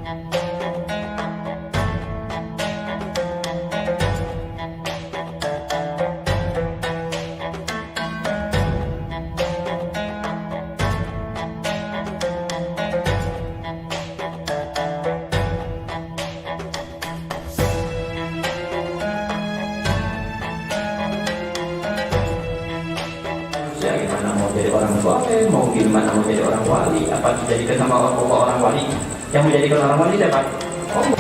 Gimana mau jadi orang soleh, mau gimana mau jadi orang wali, apa dijadikan sama orang wali? Yang menjadikan orang wali siapa? Allah.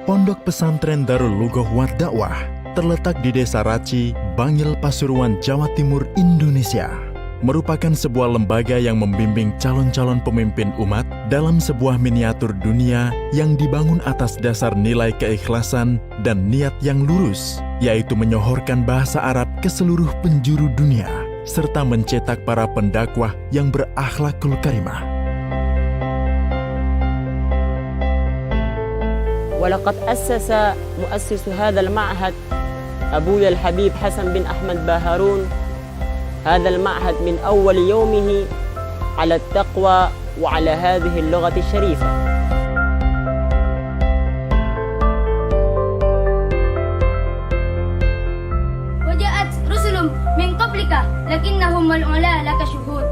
Pondok Pesantren Darul Lughoh Wat Dakwah terletak di Desa Raci, Bangil, Pasuruan, Jawa Timur, Indonesia. Merupakan sebuah lembaga yang membimbing calon-calon pemimpin umat dalam sebuah miniatur dunia yang dibangun atas dasar nilai keikhlasan dan niat yang lurus, yaitu menyohorkan bahasa Arab ke seluruh penjuru dunia, serta mencetak para pendakwah yang berakhlakul karimah. ولقد أسس مؤسس هذا المعهد أبويا الحبيب حسن بن أحمد باهرون هذا المعهد من أول يومه على التقوى وعلى هذه اللغة الشريفة. وجاءت رسل من قبلك لكنهم العلا لك شهود.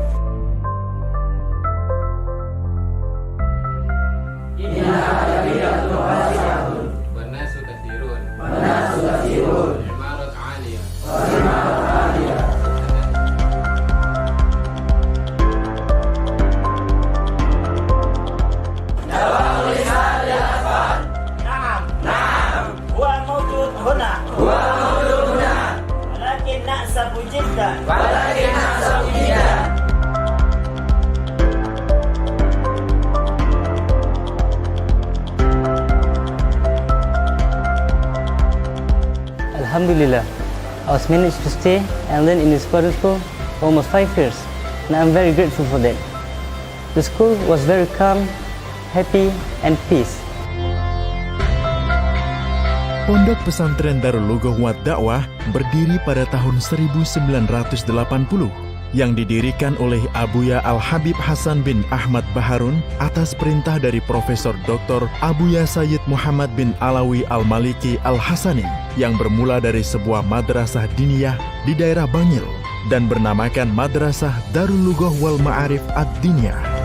Alhamdulillah, I was managed to stay and learn in this foreign school for almost 5 years, and I'm very grateful for that. The school was very calm, happy, and peace. Pondok Pesantren Darul Lughoh Wat Dakwah berdiri pada tahun 1980 yang didirikan oleh Abuya Al-Habib Hasan bin Ahmad Baharun atas perintah dari Profesor Dr. Abuya Sayyid Muhammad bin Alawi Al-Maliki Al-Hasani yang bermula dari sebuah madrasah diniyah di daerah Bangil dan bernamakan Madrasah Darul Lughoh wal Ma'arif Ad-Diniyah.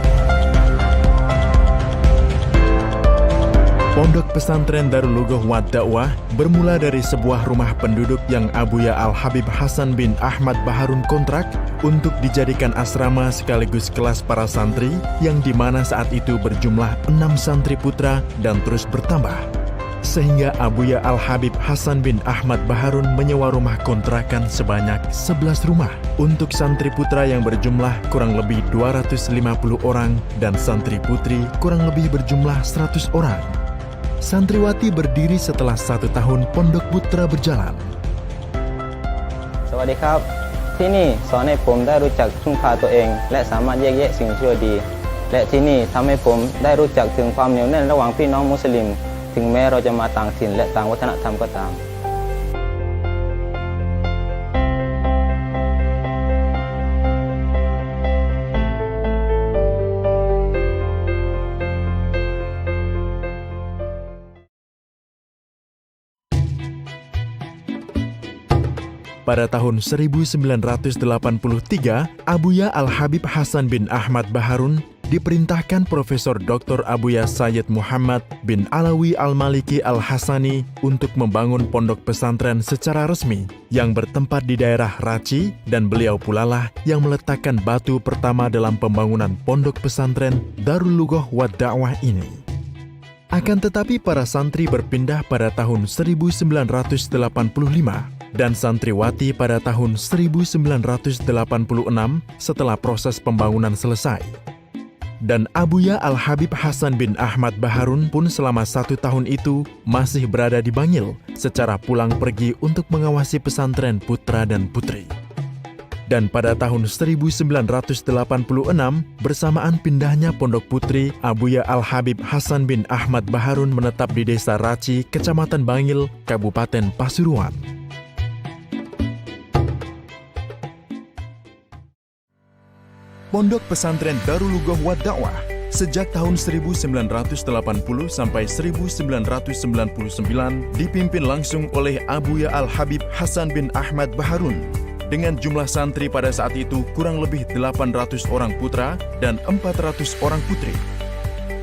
Pondok Pesantren Darul Lughoh Wat Dakwah bermula dari sebuah rumah penduduk yang Abuya Al-Habib Hasan bin Ahmad Baharun kontrak untuk dijadikan asrama sekaligus kelas para santri yang dimana saat itu berjumlah 6 santri putra dan terus bertambah. Sehingga Abuya Al-Habib Hasan bin Ahmad Baharun menyewa rumah kontrakan sebanyak 11 rumah untuk santri putra yang berjumlah kurang lebih 250 orang dan santri putri kurang lebih berjumlah 100 orang. Santriwati berdiri setelah 1 tahun Pondok Putra berjalan. สวัสดีครับที่นี่สอนให้ผมได้รู้จักพึ่งพาตัวเองและสามารถแยกแยะสิ่งชั่วดีและที่นี่ทำให้ผมได้รู้จักถึงความเหนียวแน่นระหว่างพี่น้องมุสลิมถึงแม้เราจะมาต่างถิ่นและต่างวัฒนธรรมก็ตาม Pada tahun 1983, Abuya Al-Habib Hasan bin Ahmad Baharun diperintahkan Profesor Dr. Abuya Sayyid Muhammad bin Alawi Al-Maliki Al-Hasani untuk membangun pondok pesantren secara resmi yang bertempat di daerah Raci, dan beliau pula lah yang meletakkan batu pertama dalam pembangunan pondok pesantren Darul Lughah wa Da'wah ini. Akan tetapi para santri berpindah pada tahun 1985 dan santriwati pada tahun 1986 setelah proses pembangunan selesai. Dan Abuya Al-Habib Hasan bin Ahmad Baharun pun selama 1 tahun itu masih berada di Bangil secara pulang pergi untuk mengawasi pesantren putra dan putri. Dan pada tahun 1986, bersamaan pindahnya pondok putri, Abuya Al-Habib Hasan bin Ahmad Baharun menetap di Desa Raci, Kecamatan Bangil, Kabupaten Pasuruan. Pondok Pesantren Darul Lughah wa Da'wah sejak tahun 1980 sampai 1999 dipimpin langsung oleh Abuya Al-Habib Hasan bin Ahmad Baharun dengan jumlah santri pada saat itu kurang lebih 800 orang putra dan 400 orang putri.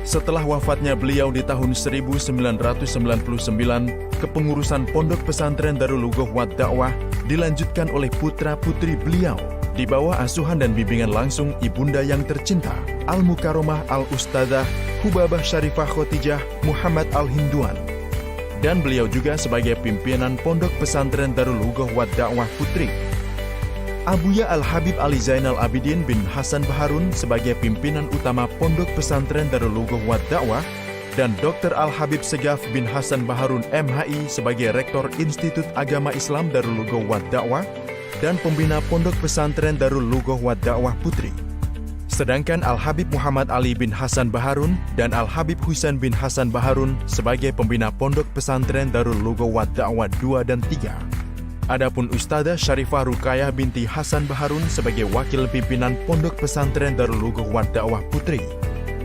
Setelah wafatnya beliau di tahun 1999, kepengurusan Pondok Pesantren Darul Lughah wa Da'wah dilanjutkan oleh putra-putri beliau di bawah asuhan dan bimbingan langsung ibunda yang tercinta, Al-Mukarramah Al-Ustadzah Hubabah Syarifah Khotijah Muhammad Al-Hinduan. Dan beliau juga sebagai pimpinan Pondok Pesantren Darul Lughah wa Da'wah Putri. Abuya Al-Habib Ali Zainal Abidin bin Hasan Baharun sebagai pimpinan utama Pondok Pesantren Darul Lughah wa Da'wah, dan Dr. Al-Habib Segaf bin Hasan Baharun MHI sebagai Rektor Institut Agama Islam Darul Lughah wa Da'wah dan pembina Pondok Pesantren Darul Lughah wa Da'wah Putri. Sedangkan Al-Habib Muhammad Ali bin Hasan Baharun dan Al-Habib Husain bin Hasan Baharun sebagai pembina Pondok Pesantren Darul Lughah wa Da'wah 2 dan 3. Adapun Ustadzah Syarifah Rukayah binti Hasan Baharun sebagai wakil pimpinan Pondok Pesantren Darul Lughah wa Da'wah Putri.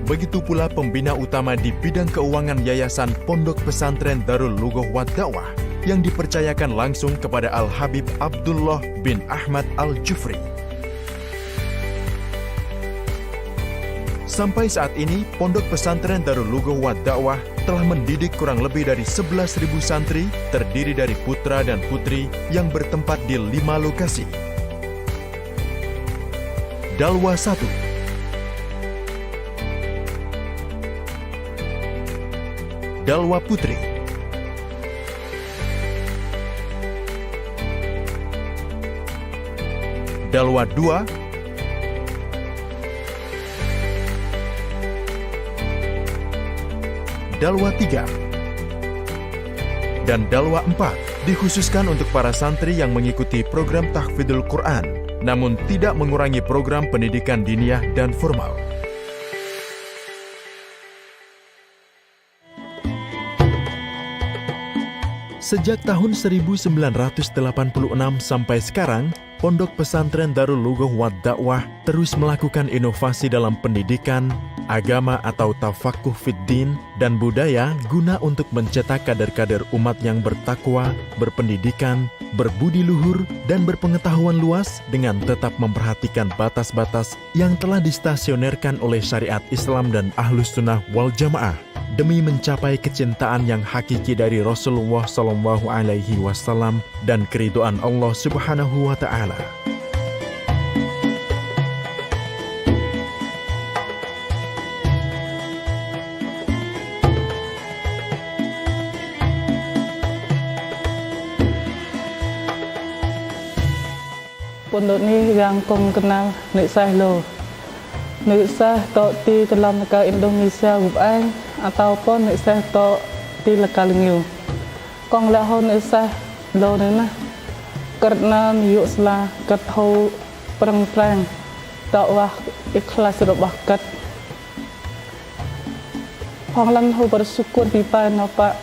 Begitu pula pembina utama di bidang keuangan Yayasan Pondok Pesantren Darul Lughah wa Da'wah yang dipercayakan langsung kepada Al-Habib Abdullah bin Ahmad Al-Jufri. Sampai saat ini, Pondok Pesantren Darul Lughah wa Da'wah telah mendidik kurang lebih dari 11.000 santri, terdiri dari putra dan putri yang bertempat di 5 lokasi. Dalwa 1, Dalwa Putri, Dalwa 2, Dalwa 3, dan Dalwa 4 dikhususkan untuk para santri yang mengikuti program tahfidzul Quran, namun tidak mengurangi program pendidikan diniyah dan formal. Sejak tahun 1986 sampai sekarang, Pondok Pesantren Darul Lughah wa Da'wah terus melakukan inovasi dalam pendidikan, agama atau tafakuh fiddin, dan budaya guna untuk mencetak kader-kader umat yang bertakwa, berpendidikan, berbudi luhur, dan berpengetahuan luas dengan tetap memperhatikan batas-batas yang telah distasionerkan oleh syariat Islam dan Ahlus Sunnah wal Jamaah demi mencapai kecintaan yang hakiki dari Rasulullah SAW dan keridhaan Allah Subhanahu wa Ta'ala. Pondok ni yang kong kenal Nek Sah lo. Nek Sah tok di dalam negara Indonesia bukan ataupun Nek Sah tok di lekal ngiu. Kong lek ho Nek Sah lo ni nah. Karena yuk selah kat ho perang-perang dakwah ikhlas robah kat. Hong lan ho bersyukur pipa napa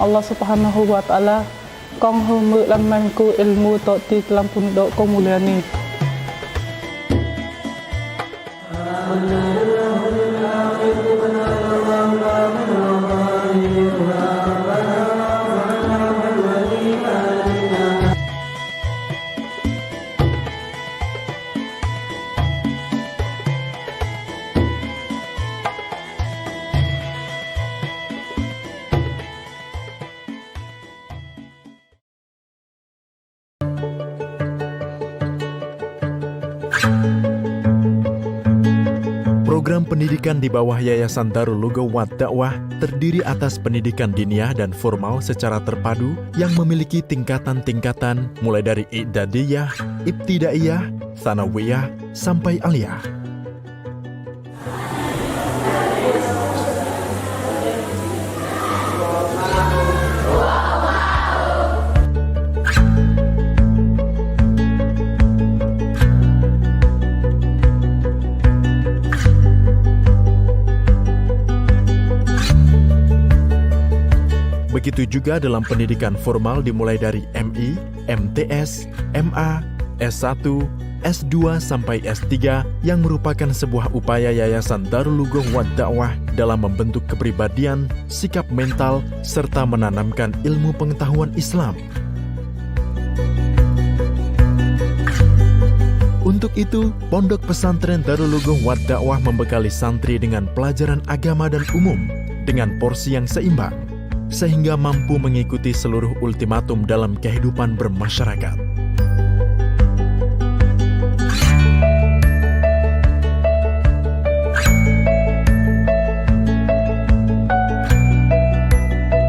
Allah Subhanahu wa Ta'ala Kong ho mu lan mangku ilmu tok di dalam pondok kong mulia ni. Program pendidikan di bawah Yayasan Darul Lugha Wad Da'wah terdiri atas pendidikan diniyah dan formal secara terpadu yang memiliki tingkatan-tingkatan mulai dari i'dadiyah, ibtidaiyah, tsanawiyah, sampai aliyah. Begitu juga dalam pendidikan formal dimulai dari MI, MTS, MA, S1, S2 sampai S3 yang merupakan sebuah upaya Yayasan Darul Lugha Wad Da'wah dalam membentuk kepribadian, sikap mental, serta menanamkan ilmu pengetahuan Islam. Untuk itu, Pondok Pesantren Darul Lugha Wad Da'wah membekali santri dengan pelajaran agama dan umum dengan porsi yang seimbang, sehingga mampu mengikuti seluruh ultimatum dalam kehidupan bermasyarakat.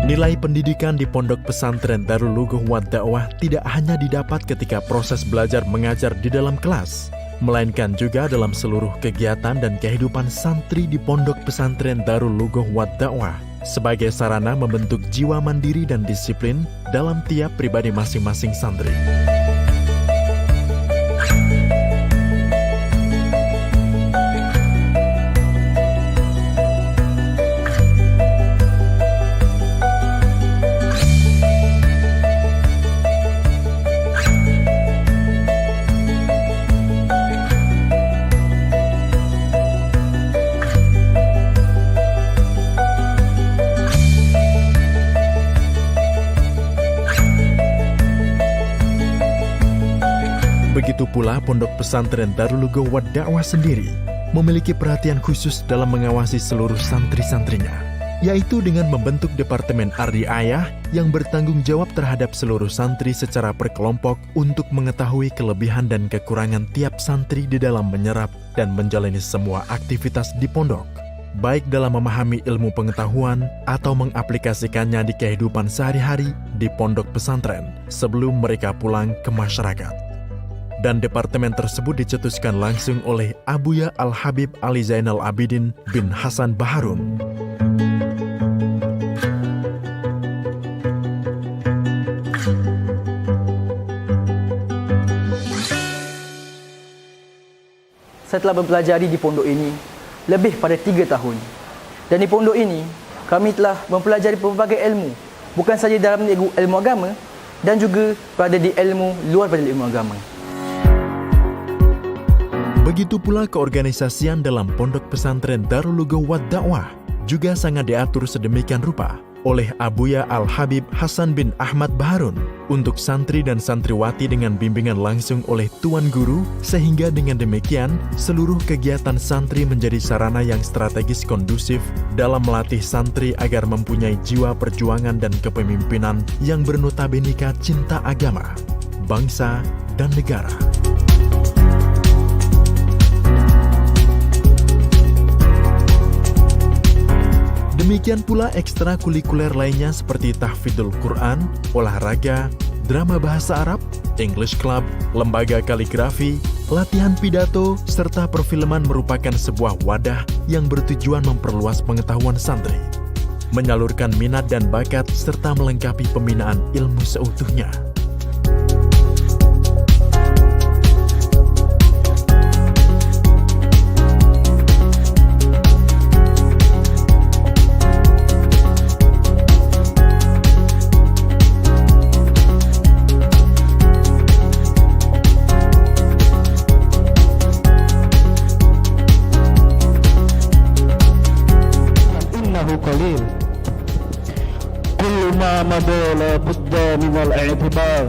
Nilai pendidikan di Pondok Pesantren Darul Lugha Wad Da'wah tidak hanya didapat ketika proses belajar mengajar di dalam kelas, melainkan juga dalam seluruh kegiatan dan kehidupan santri di Pondok Pesantren Darul Lugha Wad Da'wah sebagai sarana membentuk jiwa mandiri dan disiplin dalam tiap pribadi masing-masing santri. Begitu pula Pondok Pesantren Darul Lugha Wad Da'wah sendiri memiliki perhatian khusus dalam mengawasi seluruh santri-santrinya, yaitu dengan membentuk Departemen Ar-Riayah yang bertanggung jawab terhadap seluruh santri secara berkelompok untuk mengetahui kelebihan dan kekurangan tiap santri di dalam menyerap dan menjalani semua aktivitas di pondok, baik dalam memahami ilmu pengetahuan atau mengaplikasikannya di kehidupan sehari-hari di pondok pesantren sebelum mereka pulang ke masyarakat. Dan departemen tersebut dicetuskan langsung oleh Abuya Al-Habib Ali Zainal Abidin bin Hasan Baharun. Saya telah mempelajari di pondok ini lebih pada 3 tahun. Dan di pondok ini, kami telah mempelajari pelbagai ilmu, bukan saja dalam ilmu agama dan juga pada di ilmu luar pada ilmu agama. Begitu pula keorganisasian dalam Pondok Pesantren Darul Lugha Wad Da'wah juga sangat diatur sedemikian rupa oleh Abuya Al-Habib Hasan bin Ahmad Baharun untuk santri dan santriwati dengan bimbingan langsung oleh Tuan Guru, sehingga dengan demikian seluruh kegiatan santri menjadi sarana yang strategis kondusif dalam melatih santri agar mempunyai jiwa perjuangan dan kepemimpinan yang bernotabenika cinta agama, bangsa, dan negara. Demikian pula ekstrakurikuler lainnya seperti tahfidzul Quran, olahraga, drama bahasa Arab, English Club, lembaga kaligrafi, latihan pidato, serta perfilman merupakan sebuah wadah yang bertujuan memperluas pengetahuan santri, menyalurkan minat dan bakat, serta melengkapi pembinaan ilmu seutuhnya. قليل كل ما مضى لا بد من الاعتبار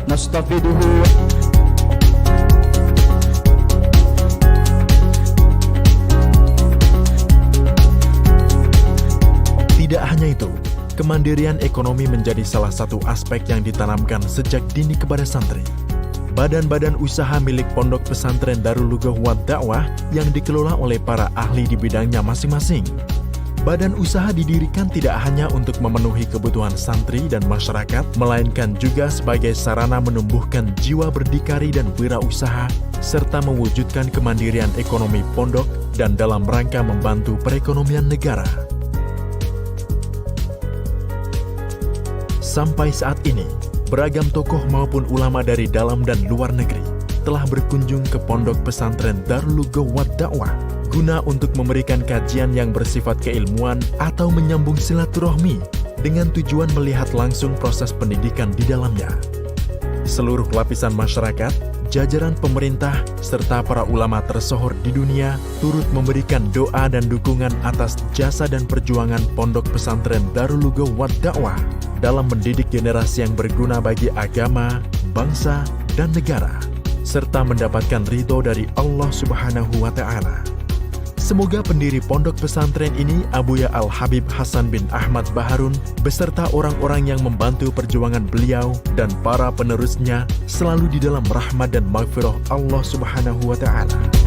نستفيده. Tidak hanya itu, kemandirian ekonomi menjadi salah satu aspek yang ditanamkan sejak dini kepada santri. badan-badan usaha milik Pondok Pesantren Darul Lugah Wad Da'wah yang dikelola oleh para ahli di bidangnya masing-masing. Badan usaha didirikan tidak hanya untuk memenuhi kebutuhan santri dan masyarakat, melainkan juga sebagai sarana menumbuhkan jiwa berdikari dan wirausaha, serta mewujudkan kemandirian ekonomi pondok dan dalam rangka membantu perekonomian negara. Sampai saat ini, beragam tokoh maupun ulama dari dalam dan luar negeri telah berkunjung ke Pondok Pesantren Darul Lugah Wad Da'wah guna untuk memberikan kajian yang bersifat keilmuan atau menyambung silaturahmi dengan tujuan melihat langsung proses pendidikan di dalamnya. Seluruh lapisan masyarakat, jajaran pemerintah, serta para ulama tersohor di dunia turut memberikan doa dan dukungan atas jasa dan perjuangan Pondok Pesantren Darul Lugah Wad Da'wah dalam mendidik generasi yang berguna bagi agama, bangsa, dan negara, serta mendapatkan ridho dari Allah Subhanahu wa Ta'ala. Semoga pendiri pondok pesantren ini, Abuya Al-Habib Hasan bin Ahmad Baharun, beserta orang-orang yang membantu perjuangan beliau dan para penerusnya selalu di dalam rahmat dan maghfirah Allah Subhanahu wa Ta'ala.